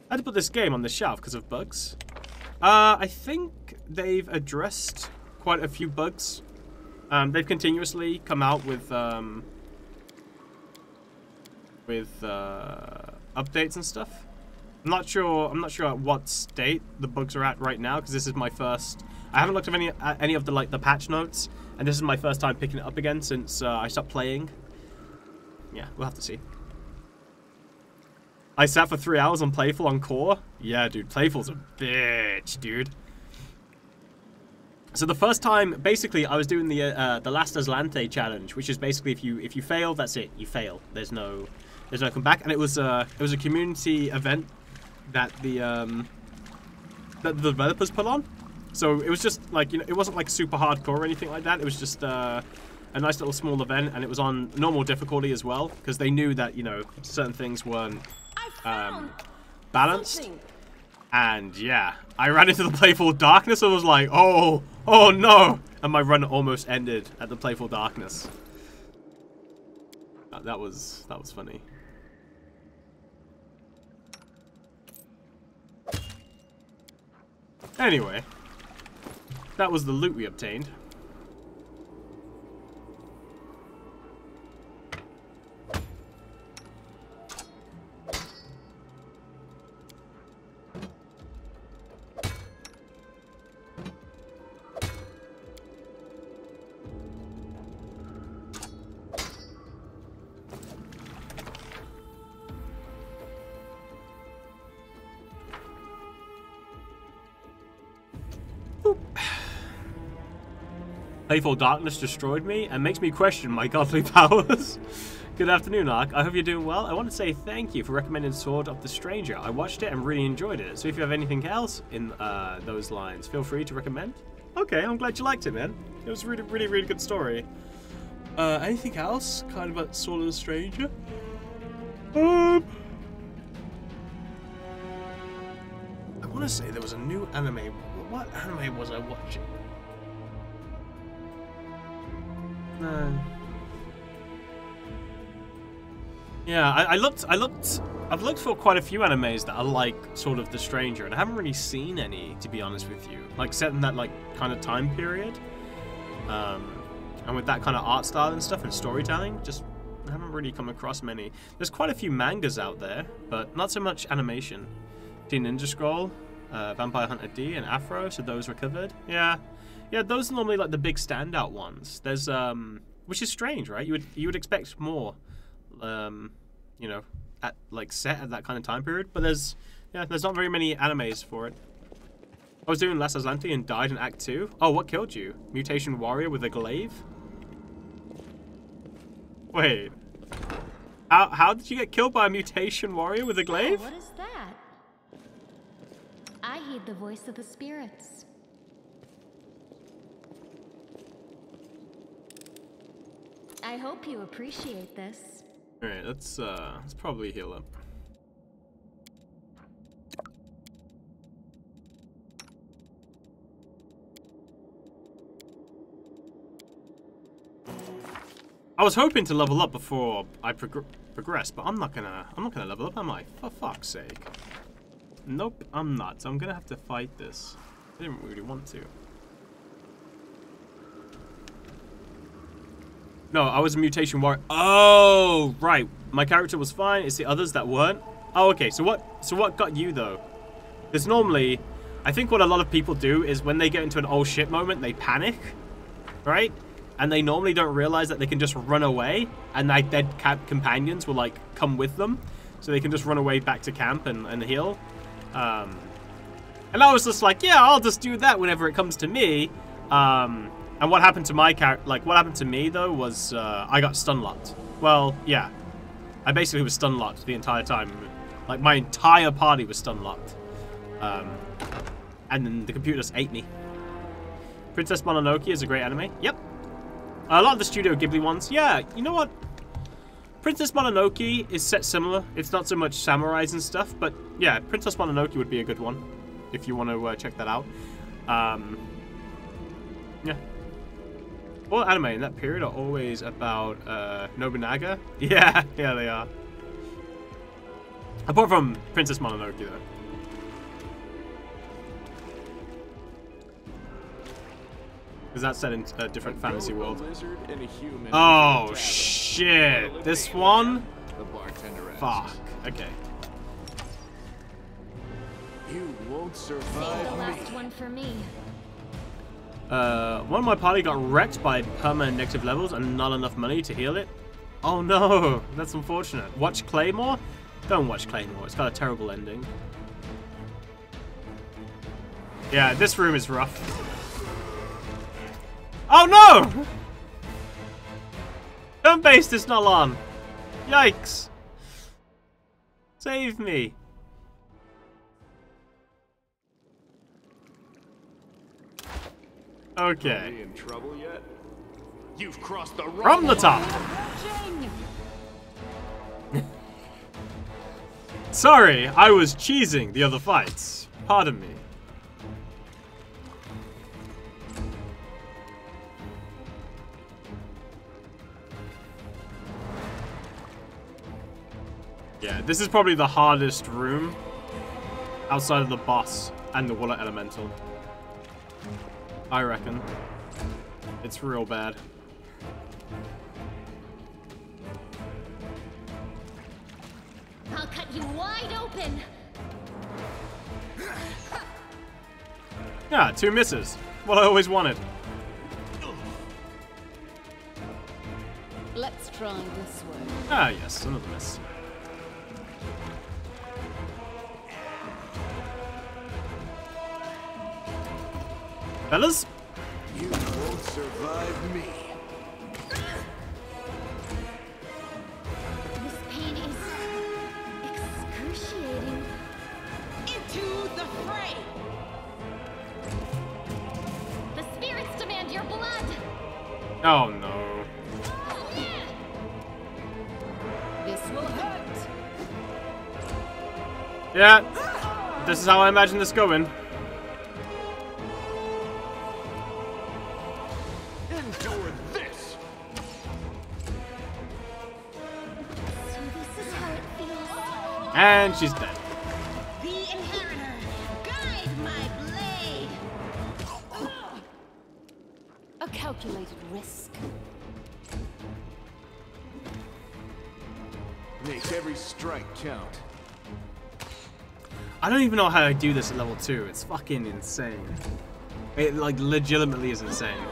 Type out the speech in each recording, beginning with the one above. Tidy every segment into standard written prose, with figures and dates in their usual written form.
I had to put this game on the shelf because of bugs. I think they've addressed quite a few bugs. They've continuously come out with updates and stuff. I'm not sure at what state the bugs are at right now because this is my first. I haven't looked at any of the patch notes, and this is my first time picking it up again since I stopped playing. Yeah, we'll have to see. I sat for 3 hours on Playful on Core. Yeah, dude, Playful's a bitch, dude. So the first time, basically, I was doing the Last Aslante challenge, which is basically if you fail, that's it. You fail. There's no comeback, and it was a community event that the developers put on. So it was just like, you know, it wasn't like super hardcore or anything like that. It was just a nice little small event, and it was on normal difficulty as well because they knew that, you know, certain things weren't balanced. Something. And yeah, I ran into the Playful Darkness and was like, oh no, and my run almost ended at the Playful Darkness. That was funny. Anyway, that was the loot we obtained. Playful Darkness destroyed me and makes me question my godly powers. Good afternoon, Ark. I hope you're doing well. I want to say thank you for recommending Sword of the Stranger. I watched it and really enjoyed it. So if you have anything else in those lines, feel free to recommend. Okay, I'm glad you liked it, man. It was a really good story. Anything else? Kind of about Sword of the Stranger? I want to say there was a new anime. What anime was I watching? No. Yeah, I've looked for quite a few animes that are like Sword of the Stranger, and I haven't really seen any, to be honest with you. Like set in that like kind of time period, and with that kind of art style and stuff and storytelling, just I haven't really come across many. There's quite a few mangas out there, but not so much animation. Teen Ninja Scroll, Vampire Hunter D, and Afro, so those were covered. Yeah, those are normally like the big standout ones. There's which is strange, right? You would expect more, you know, at like set at that kind of time period. But there's not very many animes for it. I was doing Last Aslante and died in Act 2. Oh, what killed you? Mutation Warrior with a glaive? Wait, how did you get killed by a Mutation Warrior with a glaive? Oh, what is that? I heed the voice of the spirits. I hope you appreciate this. Alright, let's probably heal up. I was hoping to level up before I progress, but I'm not gonna level up, am I? For fuck's sake. Nope, I'm not. So I'm gonna have to fight this. I didn't really want to. No, I was a Mutation Warrior. Oh, right. My character was fine. It's the others that weren't. Oh, okay. So what got you though? Because normally, I think what a lot of people do is when they get into an oh shit moment, they panic, right? And they normally don't realize that they can just run away, and like their companions will like come with them, so they can just run away back to camp and heal. And I was just like, yeah, I'll just do that whenever it comes to me. And what happened to my character, like, what happened to me, though, was, I got stun-locked. Well, yeah. I basically was stun-locked the entire time. Like, my entire party was stun-locked. And then the computer just ate me. Princess Mononoke is a great anime. Yep. A lot of the Studio Ghibli ones. Yeah, you know what? Princess Mononoke is set similar. It's not so much samurais and stuff, but, yeah, Princess Mononoke would be a good one. If you want to check that out. Yeah. All anime in that period are always about Nobunaga. Yeah, they are. Apart from Princess Mononoke, though. Because that's set in a different fantasy world. Oh, shit. This one? Fuck. Okay. You won't Save the survive last me. one for me. One of my party got wrecked by permanent negative levels and not enough money to heal it. Oh no, that's unfortunate. Watch Claymore? Don't watch Claymore, it's got a terrible ending. Yeah, this room is rough. Oh no! Turn-based is not on. Yikes. Save me. Okay. Are we in trouble yet? You've crossed the wrong From the top. Sorry, I was cheesing the other fights. Pardon me. Yeah, this is probably the hardest room outside of the boss and the water elemental. I reckon. It's real bad. I'll cut you wide open. Yeah, 2 misses. What I always wanted. Let's try this way. Ah, yes, another miss. Fellas? You won't survive me. This pain is excruciating. Into the fray! The spirits demand your blood. Oh no. This will hurt. Yeah. This is how I imagine this going. Endure this. So this is how it feels. And she's dead. The inheritor, guide my blade. A calculated risk. Make every strike count. I don't even know how I do this at level 2. It's fucking insane. It, like, legitimately is insane.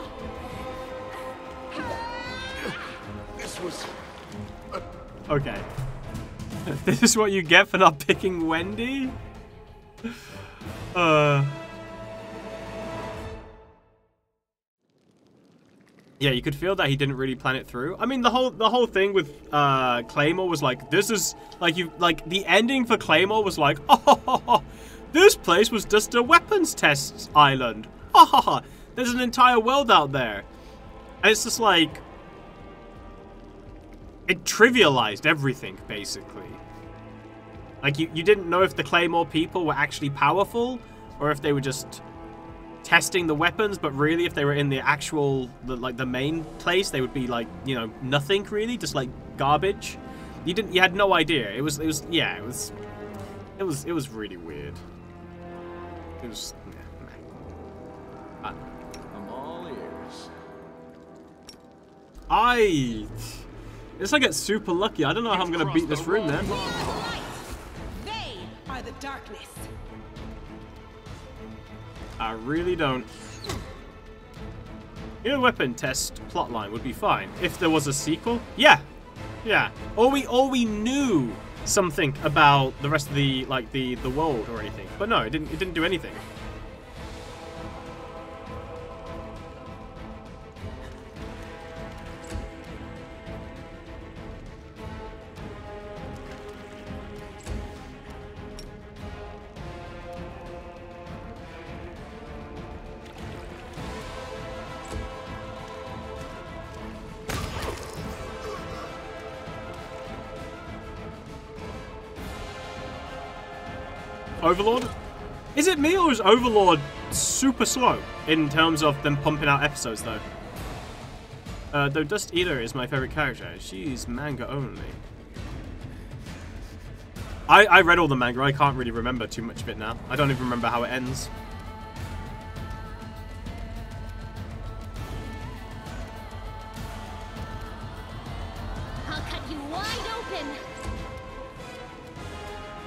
This was Okay. This is what you get for not picking Wendy? Yeah, you could feel that he didn't really plan it through. I mean, the whole thing with Claymore was like, this is like the ending for Claymore was like, oh, this place was just a weapons test island. There's an entire world out there, and it's just like it trivialized everything basically. Like you didn't know if the Claymore people were actually powerful or if they were just testing the weapons, but really if they were in the actual the main place, they would be like, you know, nothing really, just like garbage. You had no idea. It was really weird. It was I'm all ears. It's like it's super lucky. I don't know how I'm gonna beat this room then. They are the darkness. I really don't. Your weapon test plotline would be fine if there was a sequel. Yeah, Or we knew something about the rest of the the world or anything. But no, it didn't do anything. Overlord? Is it me or is Overlord super slow in terms of them pumping out episodes though? Though Dust Eater is my favorite character. She's manga only. I read all the manga. I can't really remember too much of it now. I don't even remember how it ends. I'll cut you wide open.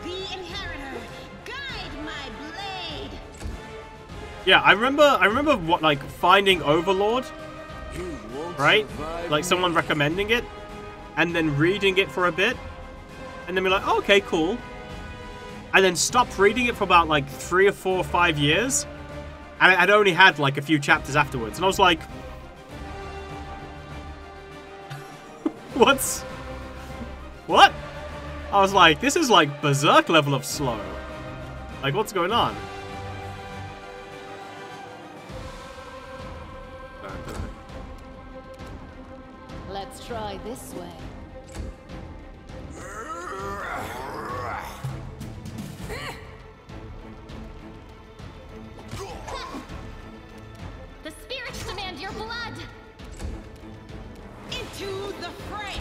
The Inheritor, guide my blade. Yeah, I remember what, like, finding Overlord, right? Like, someone recommending it, and then reading it for a bit, and then be like, oh, okay, cool. And then stopped reading it for about, like, 3 or 4 or 5 years, and I'd only had, like, a few chapters afterwards, and I was like... What? I was like, this is, like, berserk level of slow. Like, what's going on? Let's try this way. The spirits demand your blood. Into the fray.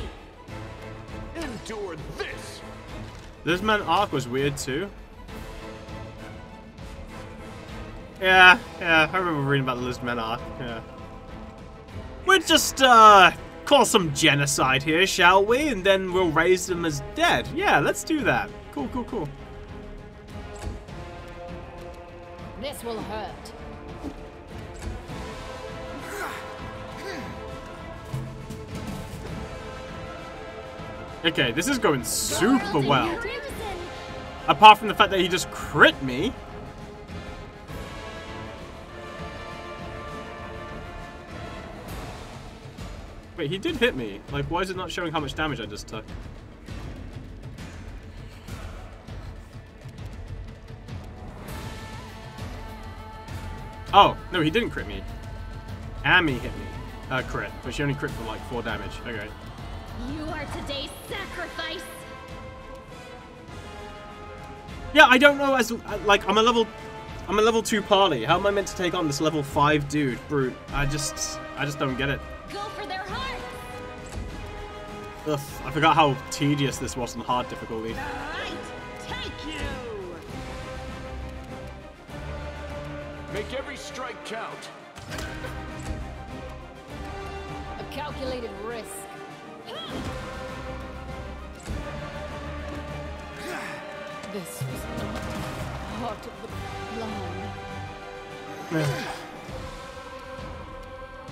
Endure this. This man arc was weird too. Yeah, I remember reading about the Lizardman arc, yeah. We'll just, cause some genocide here, shall we? And then we'll raise them as dead. Yeah, let's do that. Cool, cool, cool. This will hurt. Okay, this is going super well. Crimson. Apart from the fact that he just crit me. Wait, he did hit me. Like, why is it not showing how much damage I just took? Oh, no, he didn't crit me. Amy hit me. Crit. But she only crit for like 4 damage. Okay. You are today's sacrifice. Yeah, I don't know as like I'm a level 2 parley. How am I meant to take on this level 5 dude, brute? I just don't get it. Go for their hearts. Ugh, I forgot how tedious this was on hard difficulty. All right, take you. Make every strike count. A calculated risk. This was not part of the plan.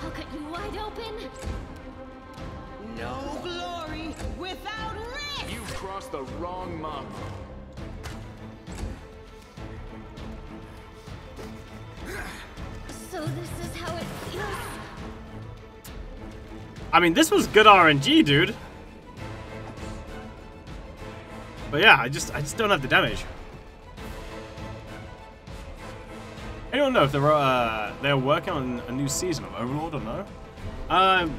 I'll cut you wide open. No glory without risk. You've crossed the wrong mountain. So this is how it feels. I mean, this was good RNG, dude. But yeah, I just don't have the damage. I don't know if they're working on a new season of Overlord or no. I'm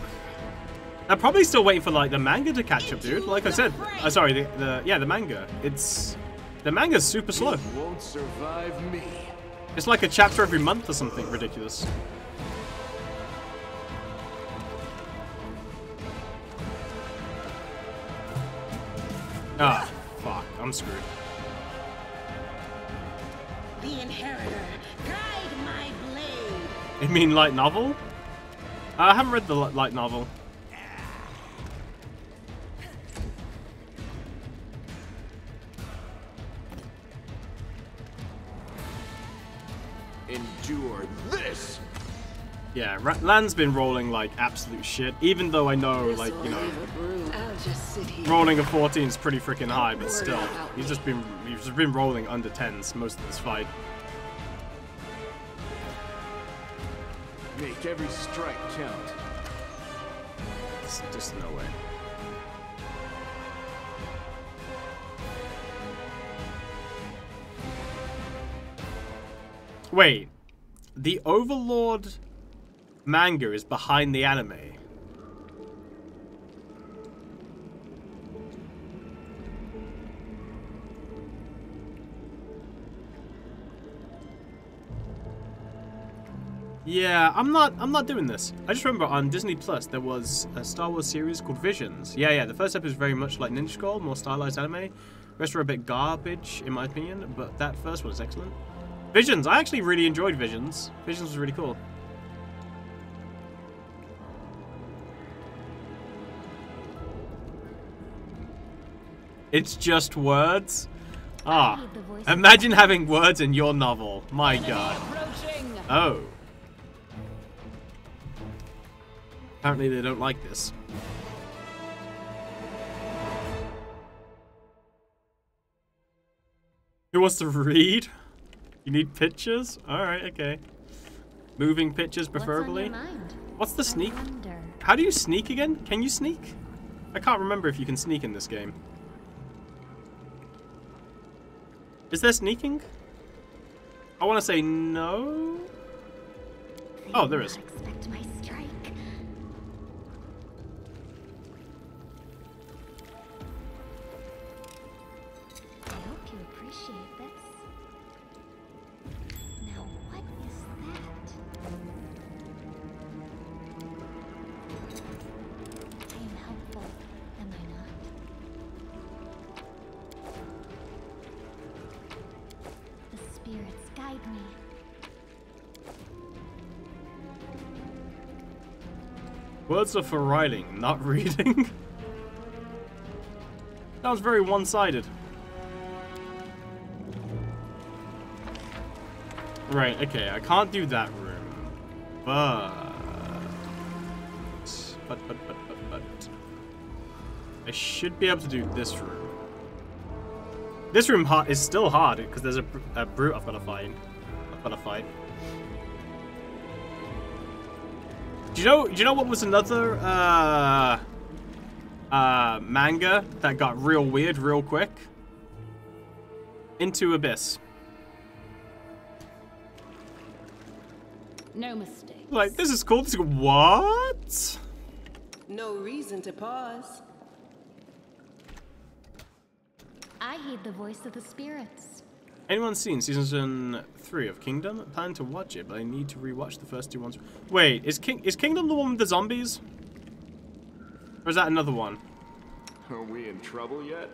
probably still waiting for like the manga to catch up, dude. Like I said, sorry, the manga. The manga's super slow. You won't survive me. It's like a chapter every month or something ridiculous. Ah, fuck, I'm screwed. The Inheritor, guide my blade. You mean light novel? I haven't read the light novel. Endure this. Yeah, Land's been rolling like absolute shit, even though I know, like, you know, I'll just sit here. rolling a 14 is pretty freaking high, but still, he's just been rolling under 10s most of this fight. Make every strike count. There's just no way. Wait, the Overlord manga is behind the anime. Yeah, I'm not doing this. I just remember on Disney Plus there was a Star Wars series called Visions. Yeah, the first episode was very much like Ninja Scroll, more stylized anime. rest are a bit garbage, in my opinion, but that first one is excellent. Visions. I actually really enjoyed Visions. Visions was really cool. It's just words? Ah, imagine having words in your novel. My god. Oh. Apparently they don't like this. Who wants to read? You need pictures? Alright, okay. Moving pictures preferably. What's the sneak? How do you sneak again? Can you sneak? I can't remember if you can sneak in this game. Is there sneaking? I want to say no. Oh, there is. Expect my strike. I hope you appreciate this. Now, what is that? I am helpful, am I not? The spirits guide me. Words are for writing, not reading. That was very one-sided. Right, okay, I can't do that room. But I should be able to do this room. This room is still hard because there's a brute I've got to fight. Do you know what was another manga that got real weird real quick? Into Abyss. No mistake. Like, this is cool. This is what? No reason to pause. I heed the voice of the spirits. Anyone seen season 3 of Kingdom? I plan to watch it, but I need to rewatch the first 2 ones. Wait, is Kingdom the one with the zombies? Or is that another one? Are we in trouble yet?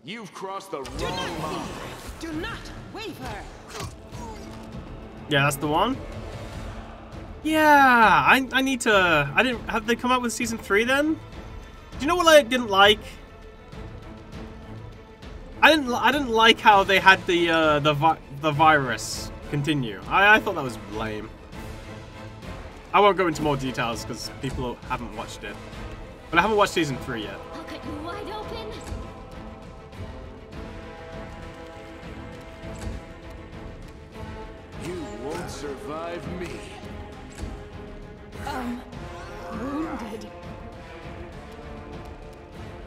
You've crossed the wrong line. Do not waver. Yeah, that's the one. Yeah, I need to. Have they come out with season 3 then? Do you know what I didn't like? I didn't like how they had the virus continue. I thought that was lame. I won't go into more details because people haven't watched it. But I haven't watched season 3 yet. I'll cut you wide open. You won't survive me. Wounded.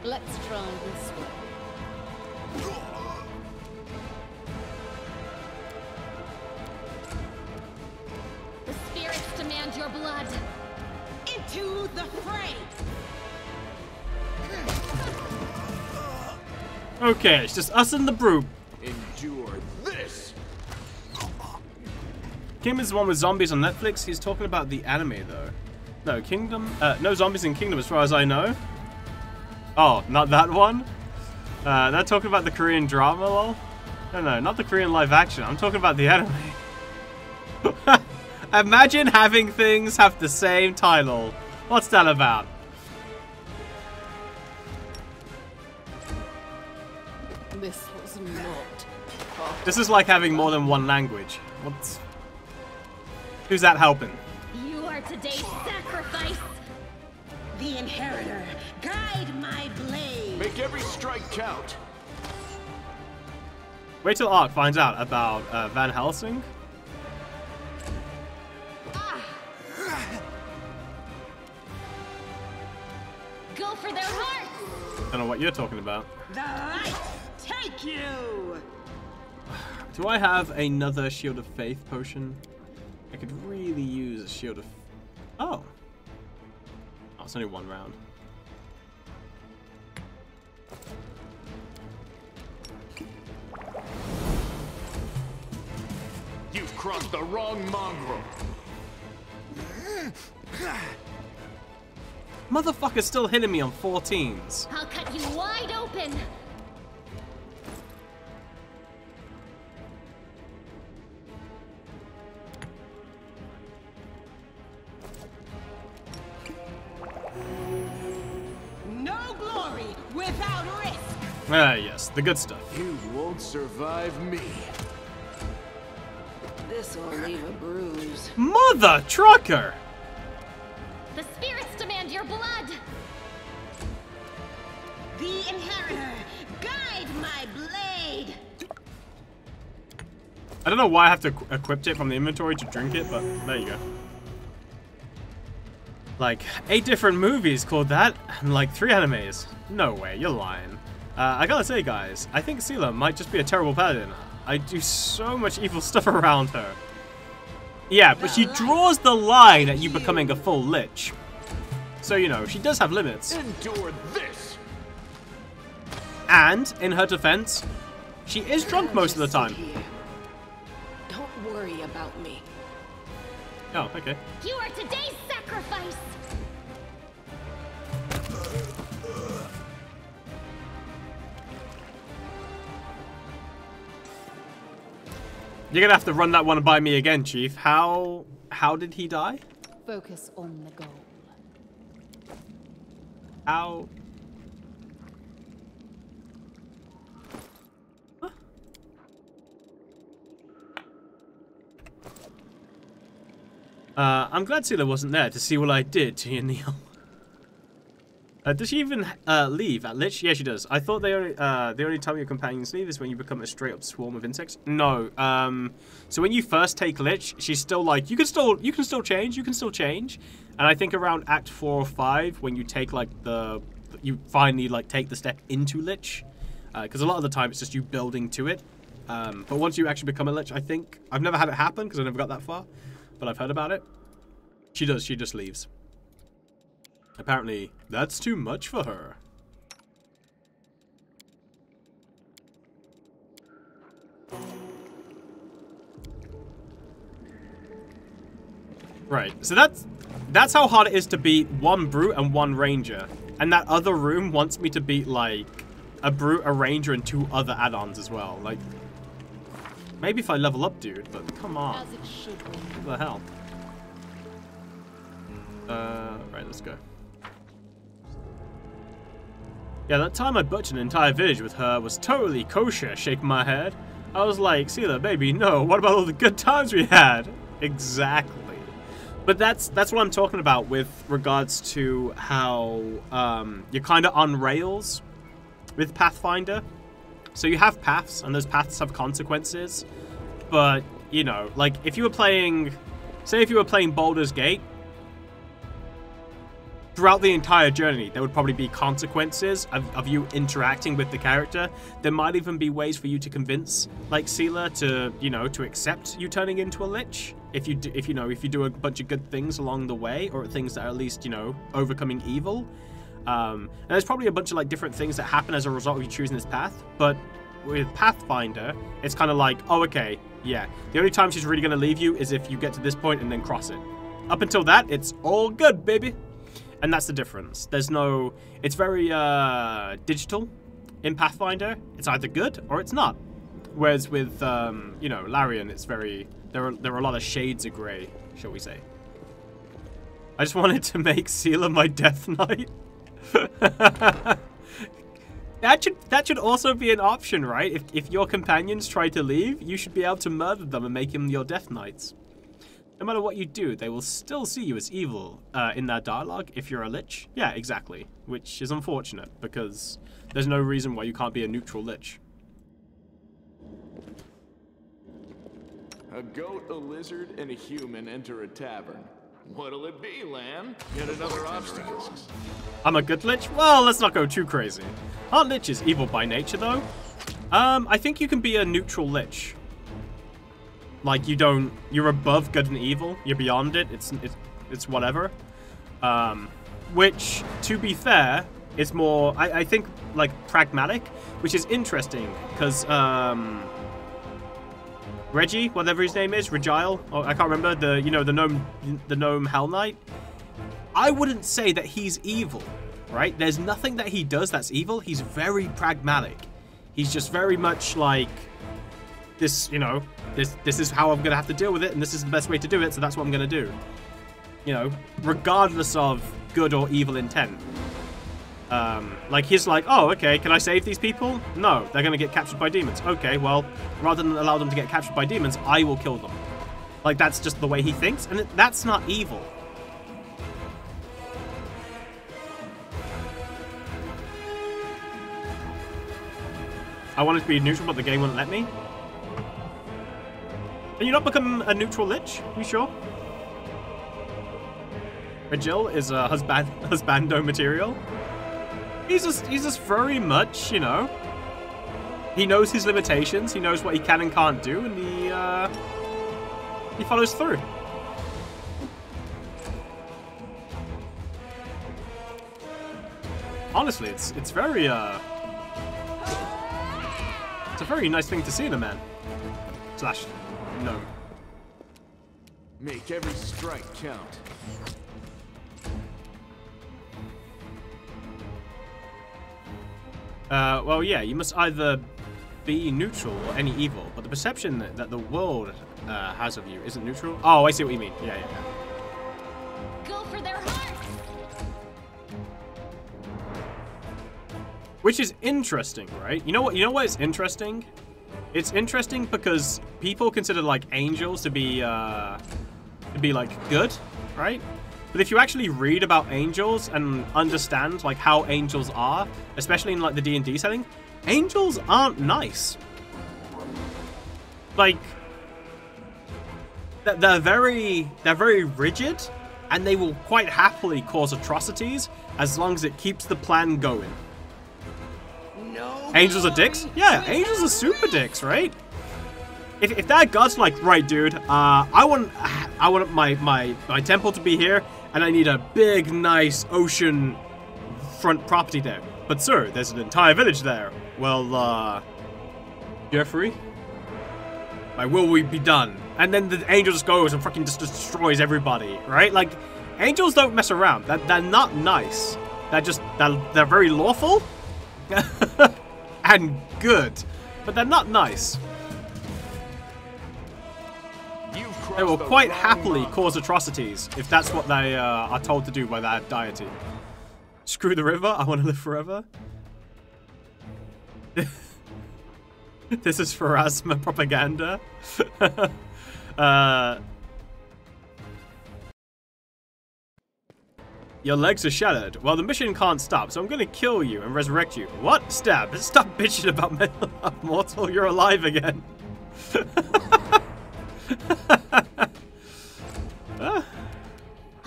Let's try this one. The spirits demand your blood. Into the fray. Okay, it's just us and the brute. Endure this. Kim is the one with zombies on Netflix. He's talking about the anime though. No, Kingdom. No zombies in Kingdom, as far as I know. Oh, not that one. They're talking about the Korean drama, lol. No, not the Korean live action. I'm talking about the anime. Imagine having things have the same title. What's that about? This was not. This is like having more than one language. What's... Who's that helping? You are today's sacrifice. The inheritor, guide my blade. Make every strike count. Wait till Ark finds out about Van Helsing. Go for their hearts. Don't know what you're talking about. The light take you. Do I have another Shield of Faith potion? I could really use a Shield of... Oh. Oh, it's only one round. You've crossed the wrong mongrel. Motherfucker's still hitting me on 14s. I'll cut you wide open. No glory without risk. Ah, yes, the good stuff. You won't survive me. This'll leave a bruise. Mother trucker! The spirits demand your blood. The Inheritor, guide my blade. I don't know why I have to equip it from the inventory to drink it, but there you go. Like, 8 different movies called that, and like 3 animes. No way, you're lying. I gotta say, guys, I think Seela might just be a terrible paladin. I do so much evil stuff around her. Yeah, but she draws the line at you becoming a full lich. So, you know, she does have limits. Endure this. And, in her defense, she is drunk most of the time. Don't worry about me. Oh, okay. You are today's sacrifice. You're gonna have to run that one by me again, Chief. How did he die? Focus on the goal. How? Huh? I'm glad Seela wasn't there to see what I did to you, Neil. Does she even leave at Lich? Yeah, she does. I thought the only time your companions leave is when you become a straight up swarm of insects. No. So when you first take Lich, she's still like, you can still change. And I think around Act 4 or 5, when you take like you finally like take the step into Lich, because a lot of the time it's just you building to it. But once you actually become a Lich, I think I've never had it happen because I never got that far, but I've heard about it. She does. She just leaves. Apparently, that's too much for her. Right, so that's how hard it is to beat 1 brute and 1 ranger. And that other room wants me to beat, like, a brute, a ranger, and 2 other add-ons as well. Like, maybe if I level up, dude, but come on. As it should be. What the hell? Right, let's go. Yeah, that time I butchered an entire village with her was totally kosher, shaking my head. I was like, Seela, baby, no, what about all the good times we had? Exactly. But that's what I'm talking about with regards to how you're kind of on rails with Pathfinder. So you have paths, and those paths have consequences. But, you know, like, if you were playing... Say if you were playing Baldur's Gate, throughout the entire journey, there would probably be consequences of you interacting with the character. There might even be ways for you to convince, like, Seela to, you know, to accept you turning into a lich. If you do a bunch of good things along the way, or things that are at least, you know, overcoming evil. And there's probably a bunch of, like, different things that happen as a result of you choosing this path. But with Pathfinder, it's kind of like, oh, okay, yeah. The only time she's really going to leave you is if you get to this point and then cross it. Up until that, it's all good, baby. And that's the difference. There's no... It's very digital in Pathfinder. It's either good or it's not. Whereas with, you know, Larian, it's very... There are a lot of shades of grey, shall we say. I just wanted to make Seela my Death Knight. That should also be an option, right? If your companions try to leave, you should be able to murder them and make them your Death Knights. No matter what you do, they will still see you as evil in their dialogue if you're a lich. Yeah, exactly. Which is unfortunate, because there's no reason why you can't be a neutral lich. A goat, a lizard, and a human enter a tavern. What'll it be, Lan? Yet another obstacle. I'm a good lich? Well, let's not go too crazy. Aren't liches evil by nature, though? I think you can be a neutral lich. Like, you're above good and evil. You're beyond it. It's whatever. Which, to be fair, is more, I think, like, pragmatic, which is interesting, because, Reggie, whatever his name is, Regile, or I can't remember, the gnome Hell Knight. I wouldn't say that he's evil, right? There's nothing that he does that's evil. He's very pragmatic. He's just very much like, this, you know, this is how I'm going to have to deal with it, and this is the best way to do it, so that's what I'm going to do. You know, regardless of good or evil intent. Like, he's like, oh, okay, can I save these people? No, they're going to get captured by demons. Okay, well, rather than allow them to get captured by demons, I will kill them. Like, that's just the way he thinks, and that's not evil. I wanted to be neutral, but the game wouldn't let me. Can you not become a neutral lich? You sure? Jill is a husbando material. He's just very much, you know. He knows his limitations. He knows what he can and can't do, and he follows through. Honestly, it's very it's a very nice thing to see in a man. Slash gnome. Make every strike count. Well, yeah, you must either be neutral or any evil, but the perception that the world has of you isn't neutral. Oh, I see what you mean. Yeah. Go for their hearts! Which is interesting, right? You know what is interesting? It's interesting because people consider, like, angels to be like good, right? But if you actually read about angels and understand, like, how angels are, especially in, like, the D&D setting, angels aren't nice. Like, they're very rigid, and they will quite happily cause atrocities as long as it keeps the plan going. No. Angels are dicks? Yeah, angels are super dicks, right? If that god's like, right, dude, I want my temple to be here, and I need a big, nice ocean front property there. But sir, there's an entire village there. Well, Jeffrey, my will we be done? And then the angel just goes and fucking just destroys everybody, right? Like, angels don't mess around. They're not nice. They're very lawful and good, but they're not nice. They will quite happily cause atrocities if that's what they are told to do by that deity. Screw the river, I want to live forever. This is Pharasma propaganda. Your legs are shattered. Well, the mission can't stop, so I'm gonna kill you and resurrect you. What? Stab. Stop bitching about mortal. You're alive again. I'll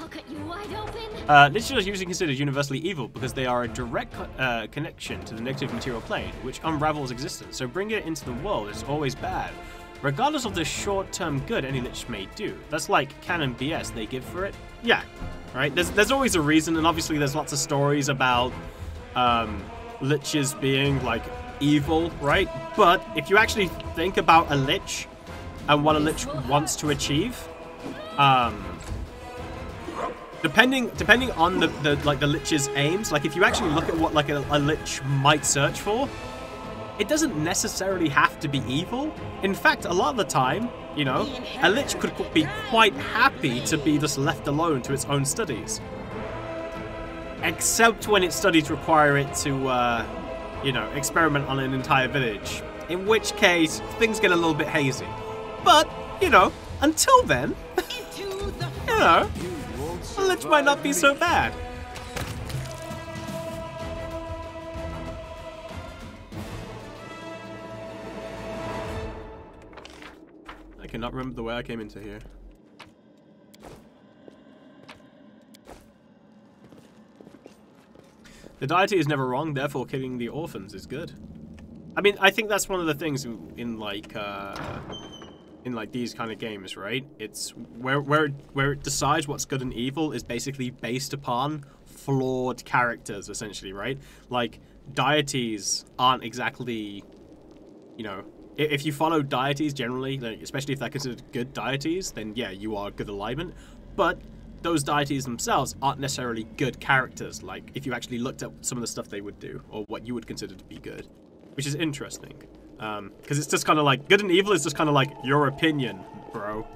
cut you wide open. Liches are usually considered universally evil because they are a direct connection to the negative material plane, which unravels existence. So bringing it into the world is always bad, regardless of the short-term good any lich may do. That's like canon BS they give for it. Yeah, right? There's always a reason, and obviously there's lots of stories about liches being, like, evil, right? But if you actually think about a lich and what a lich wants to achieve, depending on the lich's aims, like if you actually look at what like a lich might search for, it doesn't necessarily have to be evil. In fact, a lot of the time, you know, a lich could be quite happy to be just left alone to its own studies. Except when its studies require it to, you know, experiment on an entire village. In which case, things get a little bit hazy. But, you know, until then, you know, a lich might not be so bad. I cannot remember the way I came into here. The deity is never wrong, therefore killing the orphans is good. I mean, I think that's one of the things in like these kind of games, right? It's where it decides what's good and evil is basically based upon flawed characters, essentially, right? Like, deities aren't exactly, you know, if you follow deities generally, like, especially if they're considered good deities, then yeah, you are good alignment. But those deities themselves aren't necessarily good characters, like if you actually looked at some of the stuff they would do, or what you would consider to be good, which is interesting. Because it's just kind of like, good and evil is just kind of like your opinion, bro.